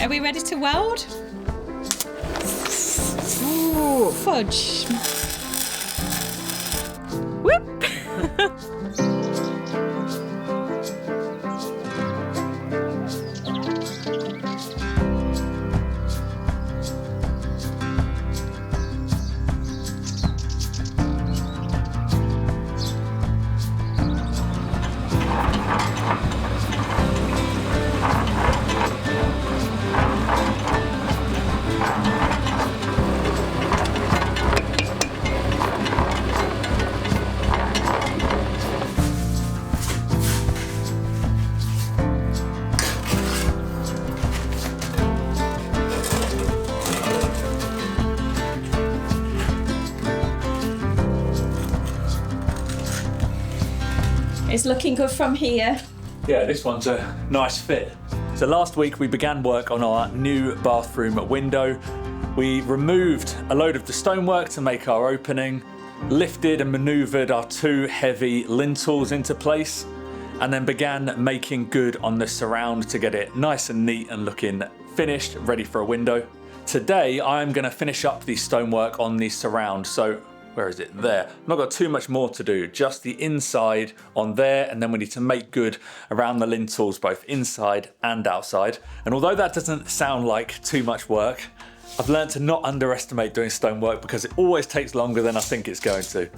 Are we ready to weld? Ooh, fudge. Whoop! It's looking good from here. Yeah, this one's a nice fit. So last week we began work on our new bathroom window. We removed a load of the stonework to make our opening, lifted and manoeuvred our two heavy lintels into place, and then began making good on the surround to get it nice and neat and looking finished, ready for a window. Today I'm going to finish up the stonework on the surround. So where is it? There. I've not got too much more to do, just the inside on there, and then we need to make good around the lintels both inside and outside. And although that doesn't sound like too much work, I've learned to not underestimate doing stonework because it always takes longer than I think it's going to.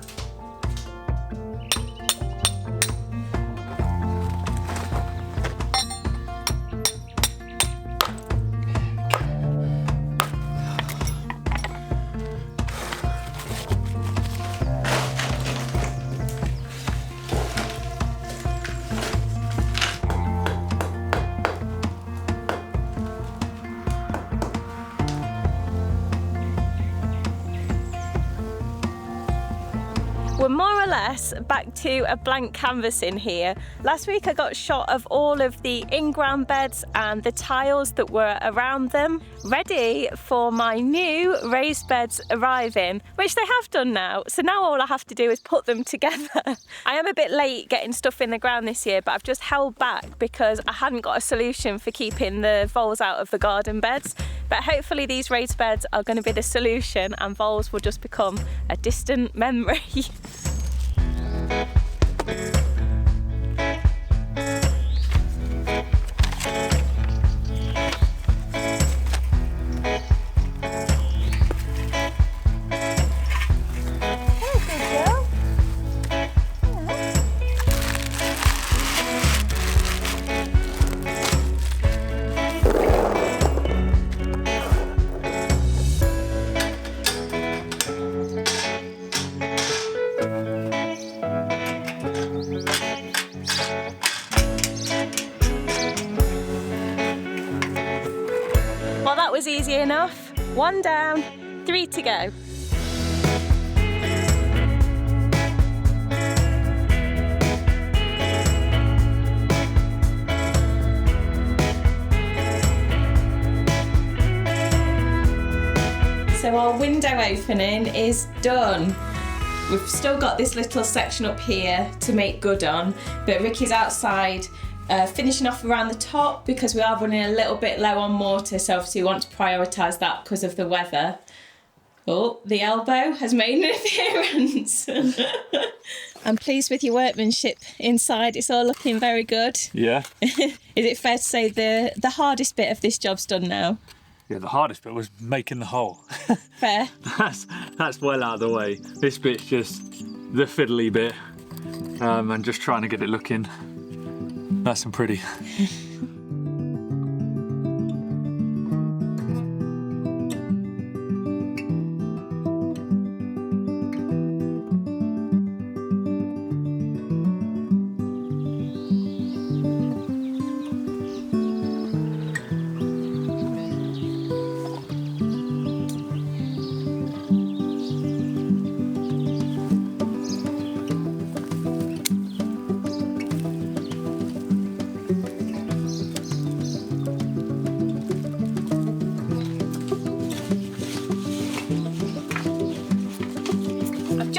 We're more or less back to a blank canvas in here. Last week I got a shot of all of the in-ground beds and the tiles that were around them, ready for my new raised beds arriving, which they have done now. So now all I have to do is put them together. I am a bit late getting stuff in the ground this year, but I've just held back because I hadn't got a solution for keeping the voles out of the garden beds. But hopefully these raised beds are going to be the solution and voles will just become a distant memory. Well, that was easy enough. 1 down, 3 to go. So our window opening is done. We've still got this little section up here to make good on, but Ricky's outside finishing off around the top because we are running a little bit low on mortar, so obviously we want to prioritise that because of the weather. Oh, the elbow has made an appearance. I'm pleased with your workmanship inside. It's all looking very good. Yeah. Is it fair to say the hardest bit of this job's done now? Yeah, the hardest bit was making the hole. Fair. That's well out of the way. This bit's just the fiddly bit, and just trying to get it looking nice and pretty.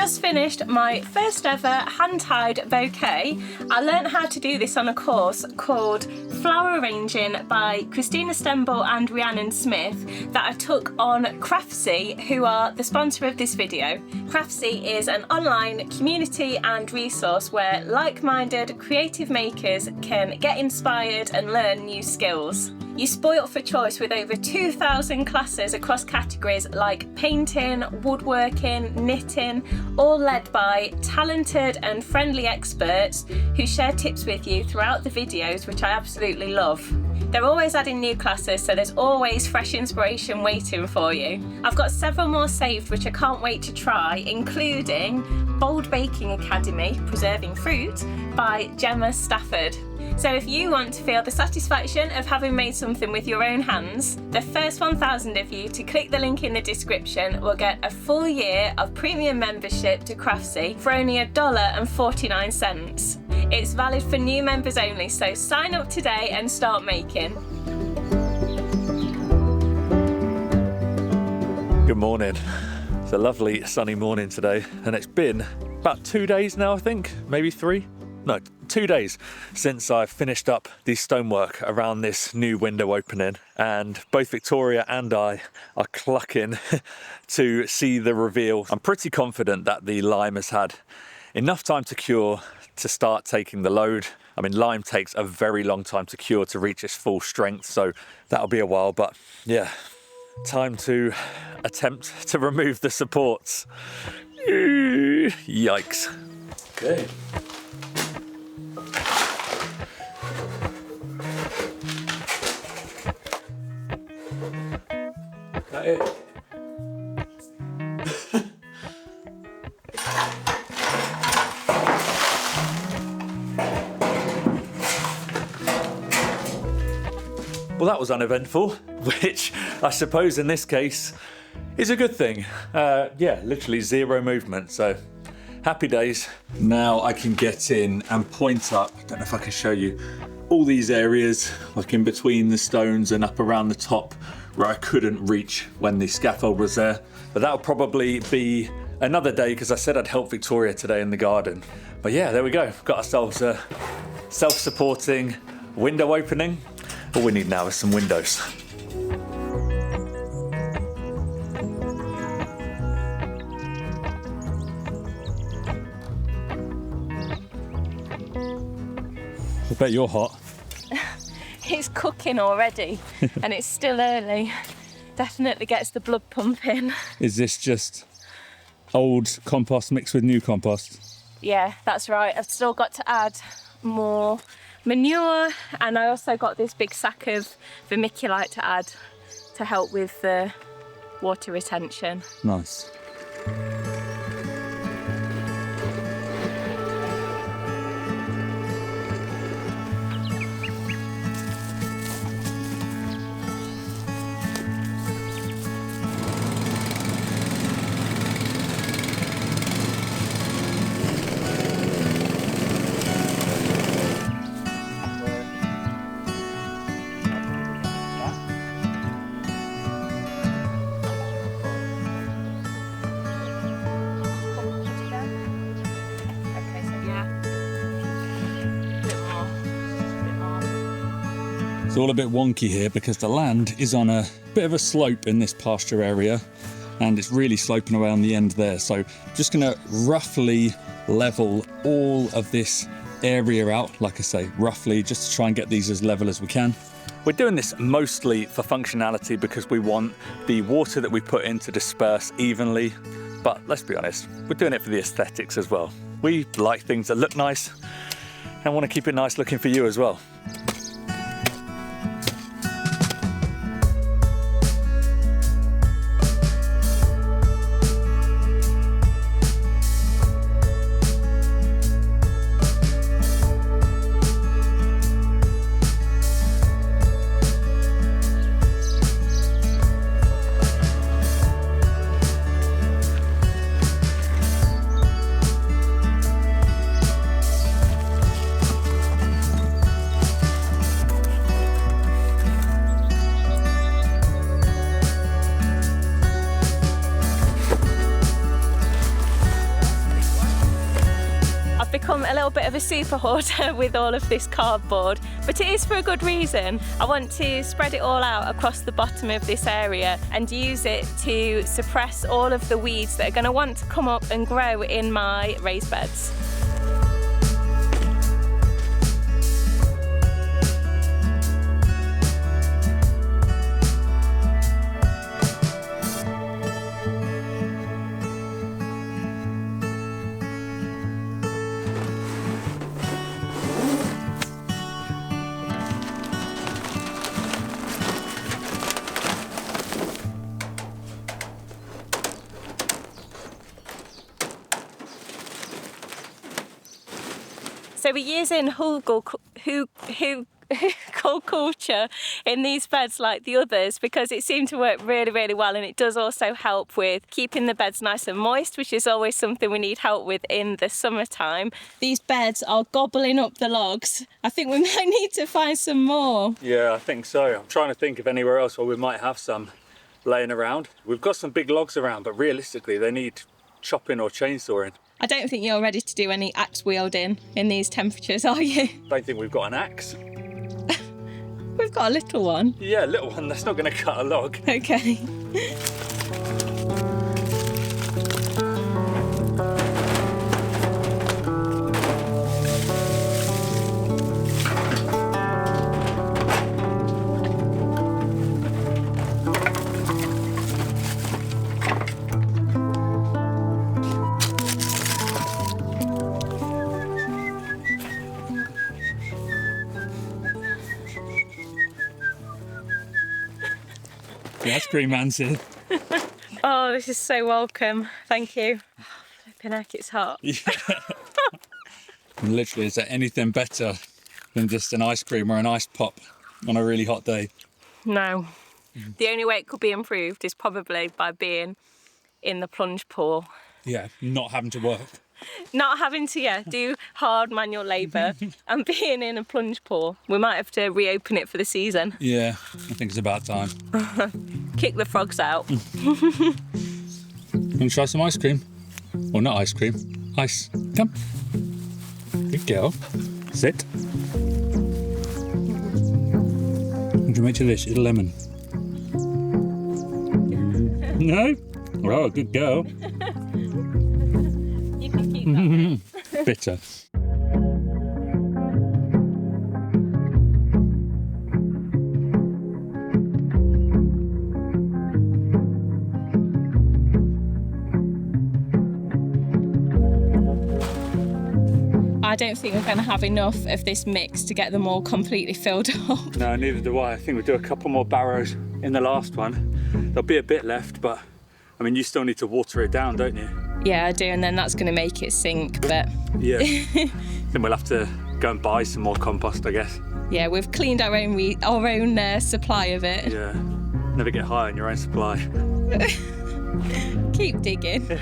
just finished my first ever hand-tied bouquet. I learned how to do this on a course called Flower Arranging by Christina Stemble and Rhiannon Smith that I took on Craftsy, who are the sponsor of this video. Craftsy is an online community and resource where like-minded creative makers can get inspired and learn new skills. You're spoilt for choice with over 2,000 classes across categories like painting, woodworking, knitting, all led by talented and friendly experts who share tips with you throughout the videos, which I absolutely love. They're always adding new classes, so there's always fresh inspiration waiting for you. I've got several more saved which I can't wait to try, including Bold Baking Academy, Preserving Fruit by Gemma Stafford. So if you want to feel the satisfaction of having made something with your own hands, the first 1,000 of you to click the link in the description will get a full year of premium membership to Craftsy for only $1.49. It's valid for new members only, so sign up today and start making. Good morning. It's a lovely sunny morning today, and it's been about 2 days now, I think, maybe 3. No, 2 days since I've finished up the stonework around this new window opening, and both Victoria and I are clucking to see the reveal. I'm pretty confident that the lime has had enough time to cure to start taking the load. I mean, lime takes a very long time to cure to reach its full strength, so that'll be a while, but yeah, time to attempt to remove the supports. Yikes. Okay. It. Well, that was uneventful, which I suppose in this case is a good thing. Yeah, literally zero movement, so happy days. Now I can get in and point up, I don't know if I can show you, all these areas, like in between the stones and up around the top, where I couldn't reach when the scaffold was there. But that'll probably be another day, because I said I'd help Victoria today in the garden. But yeah, there we go. Got ourselves a self-supporting window opening. All we need now is some windows. I bet you're hot. It's cooking already and it's still early. Definitely gets the blood pumping. Is this just old compost mixed with new compost? Yeah, that's right. I've still got to add more manure, and I also got this big sack of vermiculite to add to help with the water retention. Nice. It's all a bit wonky here because the land is on a bit of a slope in this pasture area, and it's really sloping around the end there. So just gonna roughly level all of this area out, like I say, roughly, just to try and get these as level as we can. We're doing this mostly for functionality because we want the water that we put in to disperse evenly. But let's be honest, we're doing it for the aesthetics as well. We like things that look nice and want to keep it nice looking for you as well. of a super hoarder with all of this cardboard, but it is for a good reason. I want to spread it all out across the bottom of this area and use it to suppress all of the weeds that are going to want to come up and grow in my raised beds. So we're using Hugel culture in these beds like the others because it seemed to work really, really well, and it does also help with keeping the beds nice and moist, which is always something we need help with in the summertime. These beds are gobbling up the logs. I think we might need to find some more. Yeah, I think so. I'm trying to think of anywhere else where we might have some laying around. We've got some big logs around, but realistically they need chopping or chainsawing. I don't think you're ready to do any axe wielding in these temperatures, are you? Don't think we've got an axe. We've got a little one. Yeah, a little one. That's not going to cut a log. Okay. The ice cream man's here. Oh, this is so welcome. Thank you. Oh, flipping heck, it's hot. Yeah. Literally, is there anything better than just an ice cream or an ice pop on a really hot day? No. The only way it could be improved is probably by being in the plunge pool. Yeah, not having to work. Not having to, do hard manual labour and being in a plunge pool. We might have to reopen it for the season. Yeah, I think it's about time. Kick the frogs out. Want to try some ice cream? Or not ice cream, ice. Come. Good girl. Sit. Would you make a dish? It's a lemon. No? Oh, good girl. You can keep that. Bitter. I don't think we're going to have enough of this mix to get them all completely filled up. No, neither do I. I think we'll do a couple more barrows in the last one. There'll be a bit left, but I mean, you still need to water it down, don't you? Yeah, I do, and then that's going to make it sink, but... Yeah. Then we'll have to go and buy some more compost, I guess. Yeah, we've cleaned our own supply of it. Yeah. Never get high on your own supply. Keep digging.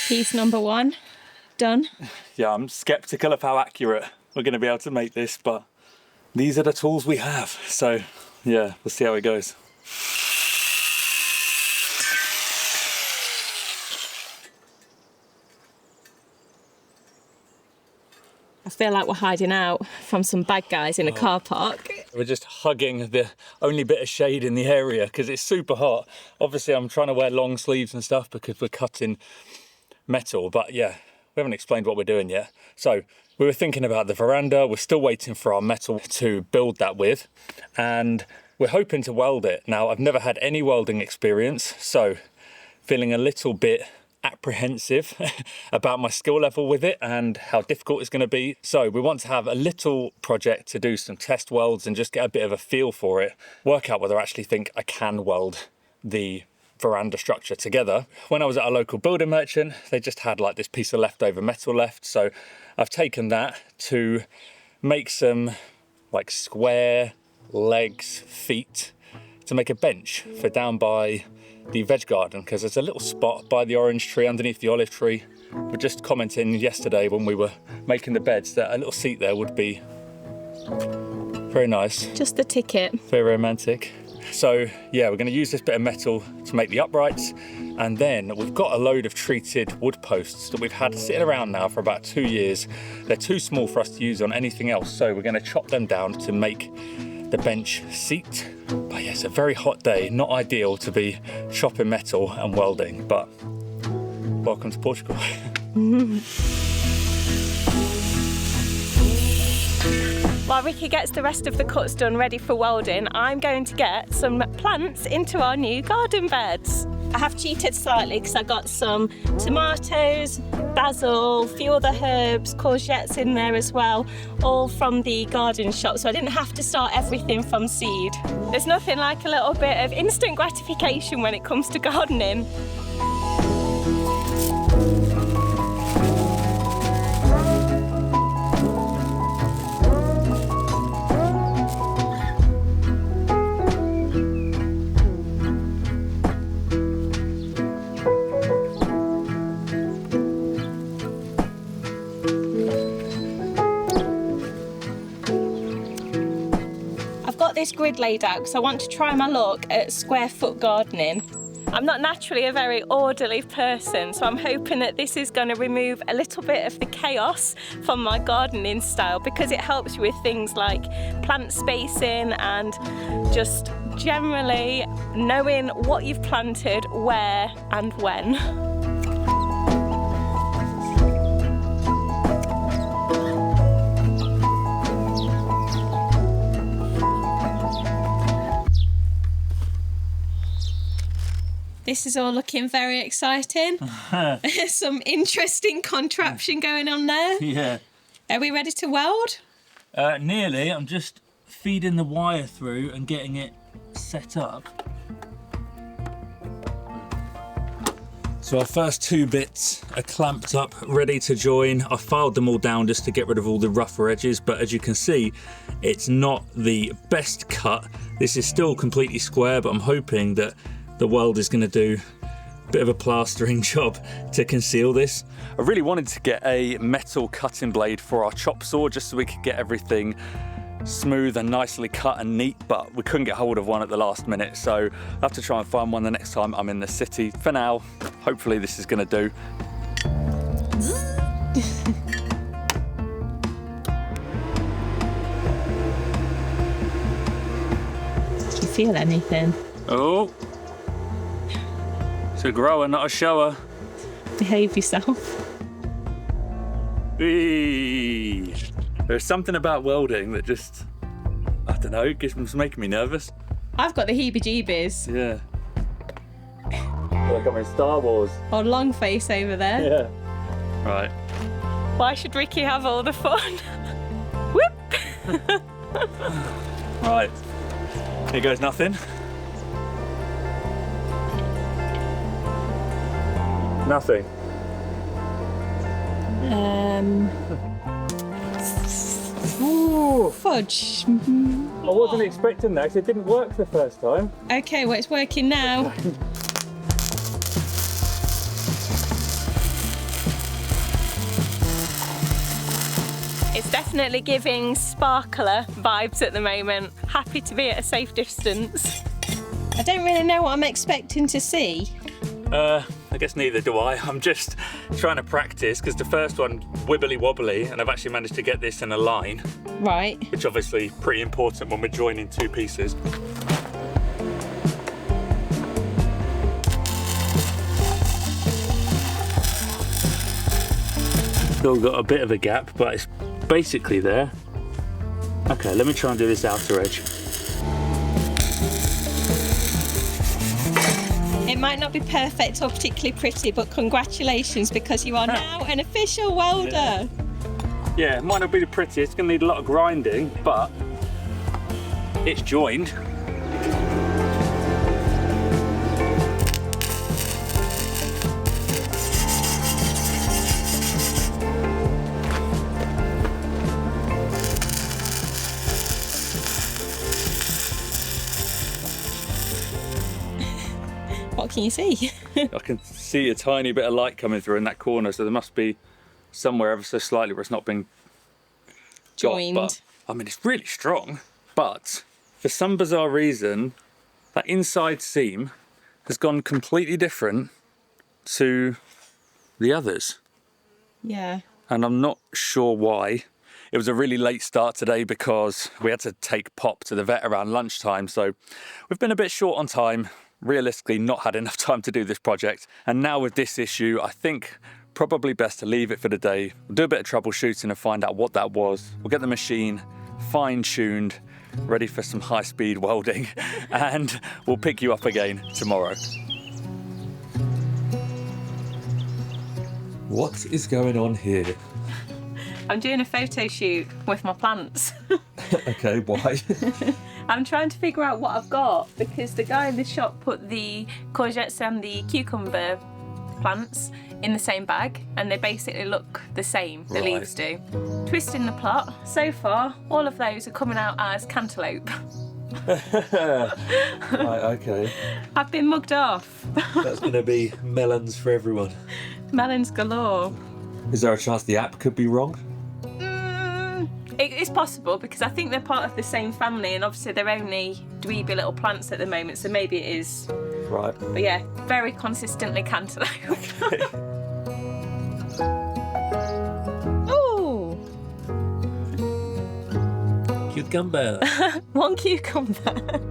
Piece number 1, done. Yeah, I'm sceptical of how accurate we're going to be able to make this, but these are the tools we have. So yeah, we'll see how it goes. I feel like we're hiding out from some bad guys in a car park. We're just hugging the only bit of shade in the area because it's super hot. Obviously, I'm trying to wear long sleeves and stuff because we're cutting metal, but yeah, we haven't explained what we're doing yet. So we were thinking about the veranda. We're still waiting for our metal to build that with, and we're hoping to weld it. Now, I've never had any welding experience, so feeling a little bit apprehensive about my skill level with it and how difficult it's going to be. So we want to have a little project to do some test welds and just get a bit of a feel for it, work out whether I actually think I can weld the veranda structure together. When I was at a local building merchant, they just had like this piece of leftover metal left, so I've taken that to make some like square legs, feet, to make a bench for down by the veg garden, because there's a little spot by the orange tree underneath the olive tree. We're just commenting yesterday when we were making the beds that a little seat there would be very nice. Just the ticket. Very romantic. So yeah, we're going to use this bit of metal to make the uprights, and then we've got a load of treated wood posts that we've had sitting around now for about 2 years. They're too small for us to use on anything else, so we're going to chop them down to make the bench seat. But yeah, it's a very hot day, not ideal to be chopping metal and welding, but welcome to Portugal. While Ricky gets the rest of the cuts done ready for welding, I'm going to get some plants into our new garden beds. I have cheated slightly because I got some tomatoes, basil, a few other herbs, courgettes in there as well, all from the garden shop, so I didn't have to start everything from seed. There's nothing like a little bit of instant gratification when it comes to gardening. This grid laid out because I want to try my luck at square foot gardening. I'm not naturally a very orderly person, so I'm hoping that this is going to remove a little bit of the chaos from my gardening style, because it helps you with things like plant spacing and just generally knowing what you've planted, where and when. This is all looking very exciting. Some interesting contraption going on there. Yeah. Are we ready to weld? Nearly. I'm just feeding the wire through and getting it set up. So our first 2 bits are clamped up, ready to join. I filed them all down just to get rid of all the rougher edges, but as you can see, it's not the best cut. This is still completely square, but I'm hoping that the weld is going to do a bit of a plastering job to conceal this. I really wanted to get a metal cutting blade for our chop saw just so we could get everything smooth and nicely cut and neat, but we couldn't get hold of one at the last minute, so I'll have to try and find one the next time I'm in the city. For now, hopefully this is going to do. Do you feel anything? Oh! It's a grower, not a shower. Behave yourself. Eee. There's something about welding that just, I don't know, it's making me nervous. I've got the heebie-jeebies. Yeah. Like I'm in Star Wars. Or long face over there. Yeah. Right. Why should Ricky have all the fun? Whoop! Right. Here goes nothing. Nothing. Ooh, fudge. I wasn't expecting that because it didn't work the first time. Okay, well, it's working now. It's definitely giving sparkler vibes at the moment. Happy to be at a safe distance. I don't really know what I'm expecting to see. I guess neither do I. I'm just trying to practice because the first one wibbly wobbly, and I've actually managed to get this in a line. Right. Which obviously pretty important when we're joining 2 pieces. Still got a bit of a gap, but it's basically there. Okay, let me try and do this outer edge. It It might not be perfect or particularly pretty, but congratulations, because you are now an official welder. Yeah, it might not be the prettiest, it's going to need a lot of grinding, but it's joined. What can you see? I can see a tiny bit of light coming through in that corner, so there must be somewhere ever so slightly where it's not been Joined. But, I mean, it's really strong, but for some bizarre reason, that inside seam has gone completely different to the others. Yeah. And I'm not sure why. It was a really late start today because we had to take Pop to the vet around lunchtime, so we've been a bit short on time, realistically not had enough time to do this project. And now with this issue, I think probably best to leave it for the day. We'll do a bit of troubleshooting and find out what that was. We'll get the machine fine-tuned, ready for some high-speed welding, and we'll pick you up again tomorrow. What is going on here? I'm doing a photo shoot with my plants. Okay, why? I'm trying to figure out what I've got, because the guy in the shop put the courgettes and the cucumber plants in the same bag, and they basically look the same, the leaves do. Twisting the plot, so far all of those are coming out as cantaloupe. Right, okay. I've been mugged off. That's going to be melons for everyone. Melons galore. Is there a chance the app could be wrong? It's possible, because I think they're part of the same family, and obviously they're only dweeby little plants at the moment, so maybe it is. Right. But yeah, very consistently cantaloupe. Okay. Oh! Cucumber. One cucumber.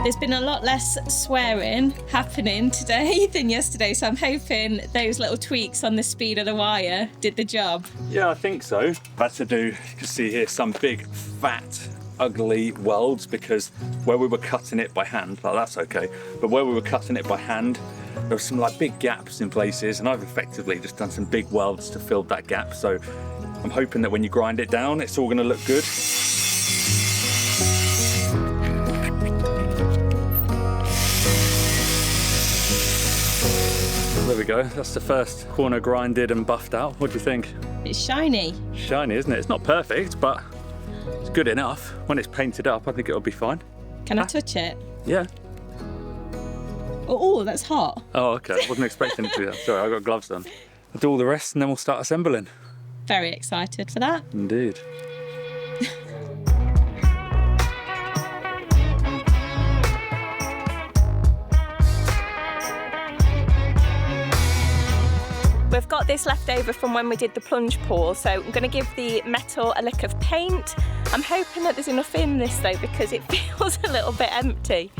There's been a lot less swearing happening today than yesterday, so I'm hoping those little tweaks on the speed of the wire did the job. Yeah, I think so. I've had to do, you can see here, some big, fat, ugly welds, because where we were cutting it by hand, like that's okay, but where we were cutting it by hand, there were some like big gaps in places, and I've effectively just done some big welds to fill that gap. So I'm hoping that when you grind it down, it's all going to look good. There we go, that's the first corner grinded and buffed out. What do you think? It's shiny. Shiny, isn't it? It's not perfect, but it's good enough. When it's painted up, I think it'll be fine. Can I touch it? Yeah. Oh, that's hot. Oh, okay. I wasn't expecting it to be that. Sorry, I got gloves on. I'll do all the rest and then we'll start assembling. Very excited for that. Indeed. We've got this left over from when we did the plunge pour, so I'm going to give the metal a lick of paint. I'm hoping that there's enough in this though, because it feels a little bit empty.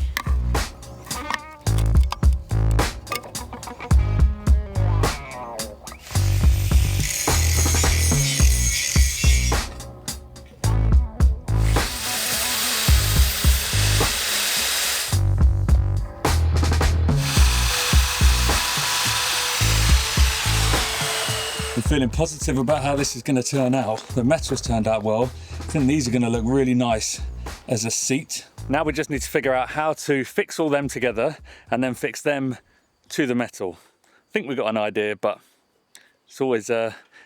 I'm feeling positive about how this is going to turn out. The metal's turned out well. I think these are going to look really nice as a seat. Now we just need to figure out how to fix all them together and then fix them to the metal. I think we've got an idea, but it's always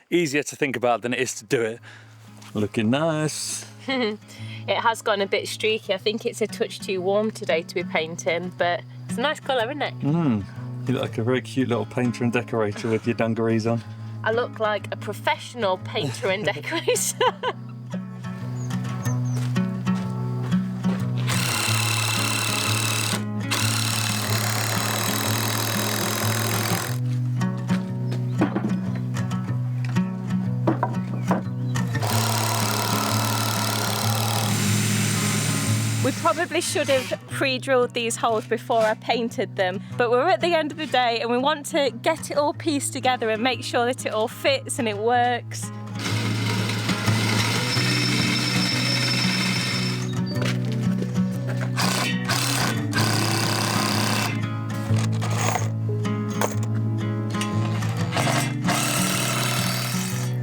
easier to think about than it is to do it. Looking nice. It has gotten a bit streaky. I think it's a touch too warm today to be painting, but it's a nice colour, isn't it? You look like a very cute little painter and decorator with your dungarees on. I look like a professional painter and decorator. We probably should have pre-drilled these holes before I painted them, but we're at the end of the day and we want to get it all pieced together and make sure that it all fits and it works.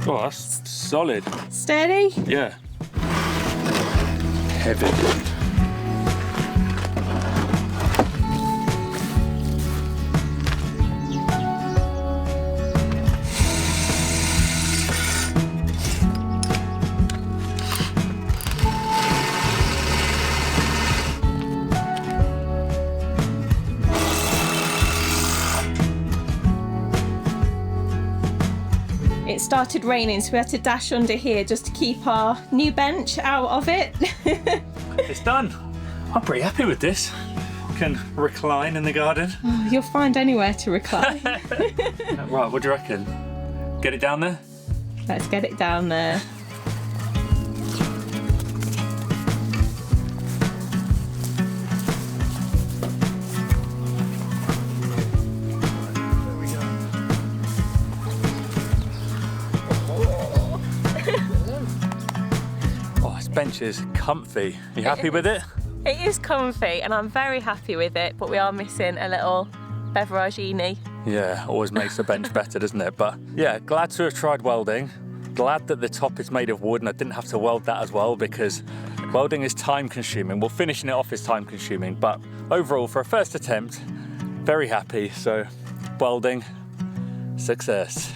Oh, that's solid. Steady? Yeah. Heavy. It started raining, so we had to dash under here just to keep our new bench out of it. It's done. I'm pretty happy with this. Can recline in the garden. Oh, you'll find anywhere to recline. Right, what do you reckon? Get it down there? Let's get it down there. Bench is comfy. You happy with it? It is comfy and I'm very happy with it, but we are missing a little beveragini. Yeah, always makes the bench better, doesn't it? But yeah, glad to have tried welding. Glad that the top is made of wood and I didn't have to weld that as well, because welding is time consuming. Well, finishing it off is time consuming, but overall for a first attempt, very happy. So welding, success.